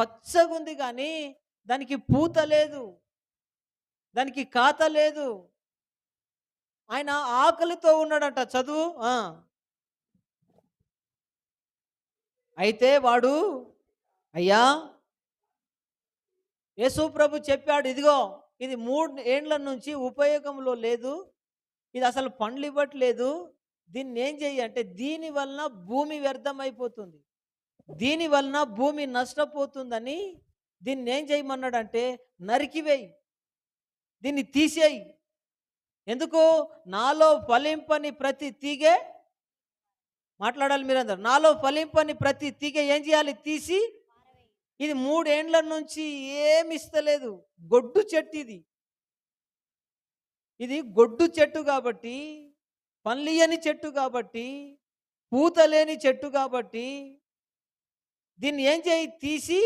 పచ్చగుంది కానీ దానికి పూత లేదు, దానికి కాత లేదు. ఆయన ఆకలితో ఉన్నాడంట. చదువు. అయితే వాడు, అయ్యా, యేసు ప్రభు చెప్పాడు, ఇదిగో ఇది 3 ఏండ్ల నుంచి ఉపయోగంలో లేదు, ఇది అసలు పండ్లు ఇవ్వట్లేదు, దీన్ని ఏం చెయ్యి అంటే, దీని వలన భూమి వ్యర్థమైపోతుంది, దీని వలన భూమి నష్టపోతుందని దీన్ని ఏం చేయమన్నాడంటే, నరికివేయి, దీన్ని తీసేయి. ఎందుకు? నాలో ఫలింపని ప్రతి తీగె, మాట్లాడాలి మీరందరూ, నాలో ఫలింపని ప్రతి తీగ ఏం చేయాలి? తీసి. ఇది 3 ఏండ్ల నుంచి ఏమి ఇస్తలేదు, గొడ్డు చెట్టు ఇది. ఇది గొడ్డు చెట్టు కాబట్టి, పండ్లియని చెట్టు కాబట్టి, పూత లేని చెట్టు కాబట్టి, దీన్ని ఏం చేయి? తీసి